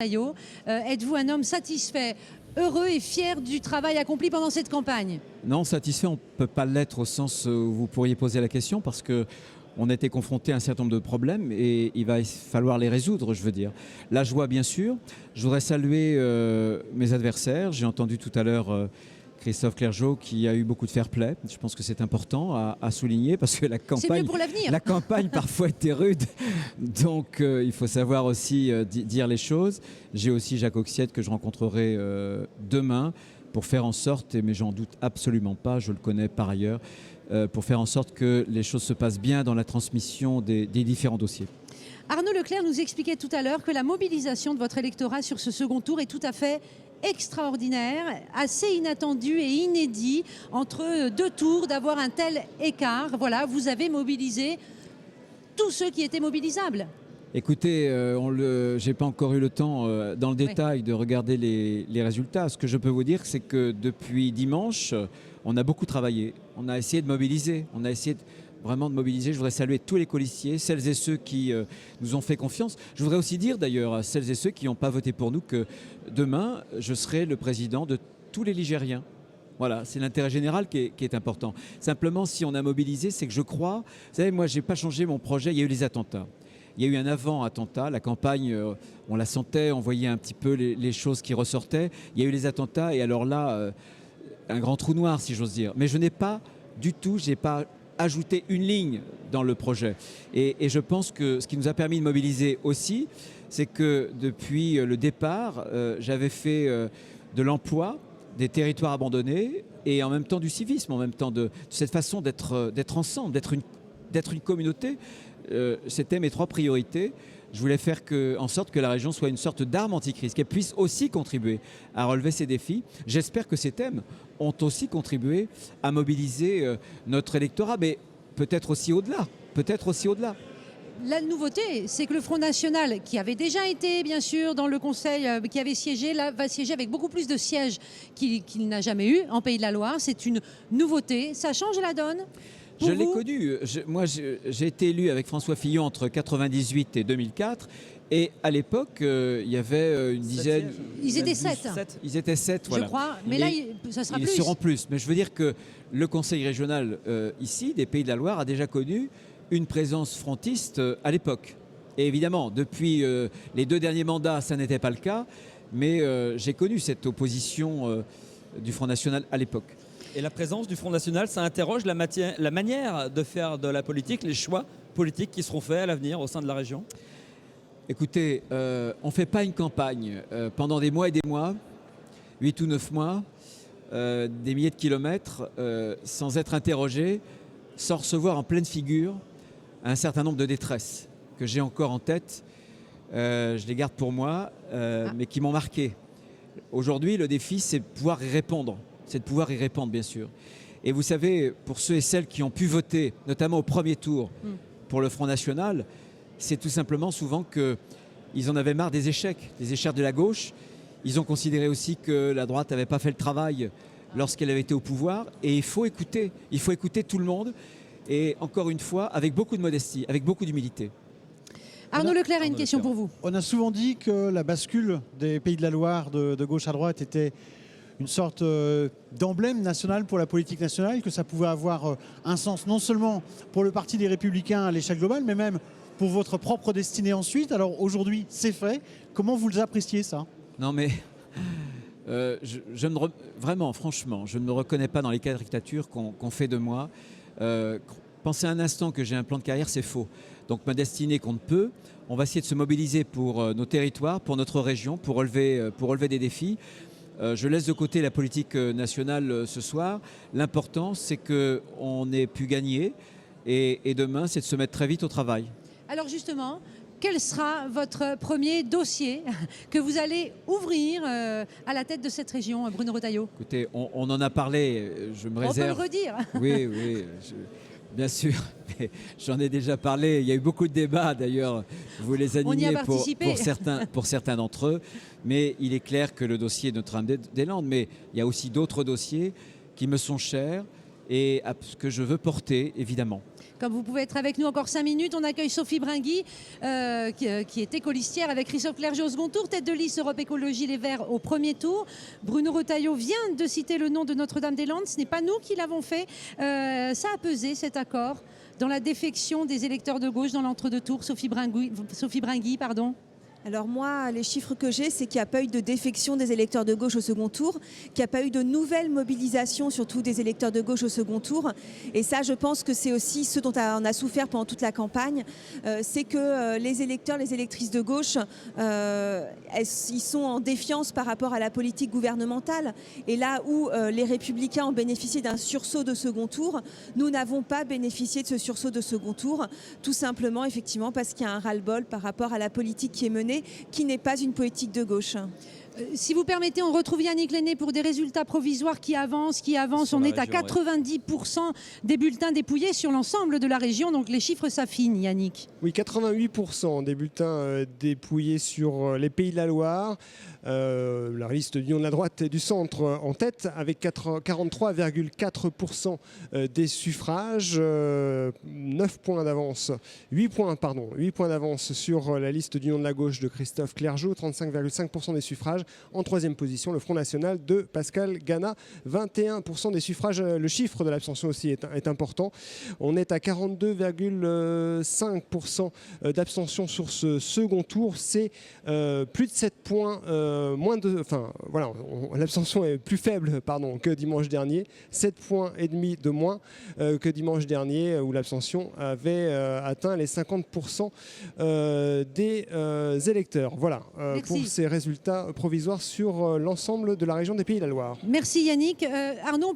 Taillot. Êtes-vous un homme satisfait, heureux et fier du travail accompli pendant cette campagne? Non, satisfait, on ne peut pas l'être au sens où vous pourriez poser la question parce que on a été confronté à un certain nombre de problèmes et il va falloir les résoudre, je veux dire. La joie, bien sûr. Je voudrais saluer mes adversaires. J'ai entendu tout à l'heure Christophe Clergeau qui a eu beaucoup de fair play. Je pense que c'est important à souligner parce que C'est mieux pour l'avenir. la campagne parfois était rude. Donc il faut savoir aussi dire les choses. J'ai aussi Jacques Oxiette que je rencontrerai demain pour faire en sorte, mais j'en doute absolument pas, je le connais par ailleurs, pour faire en sorte que les choses se passent bien dans la transmission des différents dossiers. Arnaud Leclerc nous expliquait tout à l'heure que la mobilisation de votre électorat sur ce second tour est tout à fait extraordinaire, assez inattendu et inédit entre deux tours d'avoir un tel écart. Voilà, vous avez mobilisé tous ceux qui étaient mobilisables. Écoutez, je n'ai pas encore eu le temps dans le détail de regarder les résultats. Ce que je peux vous dire, c'est que depuis dimanche, on a beaucoup travaillé. On a essayé de mobiliser. On a essayé vraiment de mobiliser. Je voudrais saluer tous les colistiers, celles et ceux qui nous ont fait confiance. Je voudrais aussi dire d'ailleurs à celles et ceux qui n'ont pas voté pour nous que demain, je serai le président de tous les Ligériens. Voilà, c'est l'intérêt général qui est important. Simplement, si on a mobilisé, c'est que je crois... Vous savez, moi, je n'ai pas changé mon projet. Il y a eu les attentats. Il y a eu un avant-attentat, la campagne, on la sentait, on voyait un petit peu les choses qui ressortaient. Il y a eu les attentats et alors là, un grand trou noir si j'ose dire. Mais je n'ai pas du tout, je n'ai pas ajouté une ligne dans le projet. Et je pense que ce qui nous a permis de mobiliser aussi, c'est que depuis le départ, j'avais fait de l'emploi, des territoires abandonnés et en même temps du civisme, en même temps de cette façon d'être ensemble, d'être une communauté. C'était mes trois priorités. Je voulais faire en sorte que la région soit une sorte d'arme anticrise, qu'elle puisse aussi contribuer à relever ces défis. J'espère que ces thèmes ont aussi contribué à mobiliser notre électorat, mais peut-être aussi au-delà. Peut-être aussi au-delà. La nouveauté, c'est que le Front National, qui avait déjà été, bien sûr, dans le Conseil, qui avait siégé, là, va siéger avec beaucoup plus de sièges qu'il n'a jamais eu en Pays de la Loire. C'est une nouveauté. Ça change la donne? Je l'ai connu. Moi, j'ai été élu avec François Fillon entre 1998 et 2004. Et à l'époque, il y avait une dizaine... Ils étaient 7. Ils étaient 7, voilà. Je crois. Mais là, ça sera plus. Ils seront plus. Mais je veux dire que le Conseil régional, ici, des Pays de la Loire, a déjà connu une présence frontiste à l'époque. Et évidemment, depuis les 2 derniers mandats, ça n'était pas le cas. Mais j'ai connu cette opposition du Front National à l'époque. Et la présence du Front National, ça interroge la manière de faire de la politique, les choix politiques qui seront faits à l'avenir au sein de la région? Écoutez, on ne fait pas une campagne pendant des mois et des mois, 8 ou 9 mois, des milliers de kilomètres, sans être interrogé, sans recevoir en pleine figure un certain nombre de détresses que j'ai encore en tête. Je les garde pour moi, mais qui m'ont marqué. Aujourd'hui, le défi, c'est de pouvoir y répondre. C'est de pouvoir y répondre, bien sûr. Et vous savez, pour ceux et celles qui ont pu voter, notamment au premier tour, pour le Front National, c'est tout simplement souvent qu'ils en avaient marre des échecs de la gauche. Ils ont considéré aussi que la droite n'avait pas fait le travail lorsqu'elle avait été au pouvoir. Et il faut écouter tout le monde. Et encore une fois, avec beaucoup de modestie, avec beaucoup d'humilité. Arnaud Leclerc a une question pour vous. On a souvent dit que la bascule des Pays de la Loire de gauche à droite était une sorte d'emblème national pour la politique nationale, que ça pouvait avoir un sens non seulement pour le Parti des Républicains à l'échelle globale, mais même pour votre propre destinée ensuite. Alors aujourd'hui, c'est fait. Comment vous appréciez ça? Non mais, vraiment, franchement, je ne me reconnais pas dans les caricatures qu'on fait de moi. Pensez un instant que j'ai un plan de carrière, c'est faux. Donc ma destinée compte peu. On va essayer de se mobiliser pour nos territoires, pour notre région, pour relever des défis. Je laisse de côté la politique nationale ce soir. L'important, c'est qu'on ait pu gagner et demain, c'est de se mettre très vite au travail. Alors justement, quel sera votre premier dossier que vous allez ouvrir à la tête de cette région, Bruno Retailleau? Écoutez, on en a parlé, je me réserve... On peut le redire. Oui, bien sûr. J'en ai déjà parlé. Il y a eu beaucoup de débats d'ailleurs. Vous les animez pour certains d'entre eux. Mais il est clair que le dossier de Notre-Dame-des-Landes, mais il y a aussi d'autres dossiers qui me sont chers et à ce que je veux porter, évidemment. Comme vous pouvez être avec nous encore 5 minutes, on accueille Sophie Bringui, qui était colistière avec Christophe Clergeau au second tour, tête de liste Europe Écologie Les Verts au premier tour. Bruno Retailleau vient de citer le nom de Notre-Dame-des-Landes, ce n'est pas nous qui l'avons fait. Ça a pesé cet accord dans la défection des électeurs de gauche dans l'entre-deux tours. Sophie Bringui, pardon. Alors moi, les chiffres que j'ai, c'est qu'il n'y a pas eu de défection des électeurs de gauche au second tour, qu'il n'y a pas eu de nouvelle mobilisation, surtout des électeurs de gauche au second tour. Et ça, je pense que c'est aussi ce dont on a souffert pendant toute la campagne, c'est que les électeurs, les électrices de gauche, ils sont en défiance par rapport à la politique gouvernementale. Et là où les Républicains ont bénéficié d'un sursaut de second tour, nous n'avons pas bénéficié de ce sursaut de second tour, tout simplement, effectivement, parce qu'il y a un ras-le-bol par rapport à la politique qui est menée, qui n'est pas une politique de gauche. Si vous permettez, on retrouve Yannick Lenné pour des résultats provisoires qui avancent. On est à 90% des bulletins dépouillés sur l'ensemble de la région, donc les chiffres s'affinent, Yannick. Oui, 88% des bulletins dépouillés sur les Pays de la Loire. La liste d'Union de la droite et du centre en tête avec 43,4% des suffrages, 9 points d'avance, 8 points d'avance sur la liste d'Union de la gauche de Christophe Clergeau, 35,5% des suffrages. En troisième position, le Front National de Pascal Gana, 21% des suffrages. Le chiffre de l'abstention aussi est important. On est à 42,5% d'abstention sur ce second tour. C'est plus de 7 points l'abstention est plus faible que dimanche dernier, 7 points et demi de moins que dimanche dernier où l'abstention avait atteint les 50% des électeurs. Voilà pour ces résultats provisoires sur l'ensemble de la région des Pays de la Loire. Merci Yannick. Arnaud,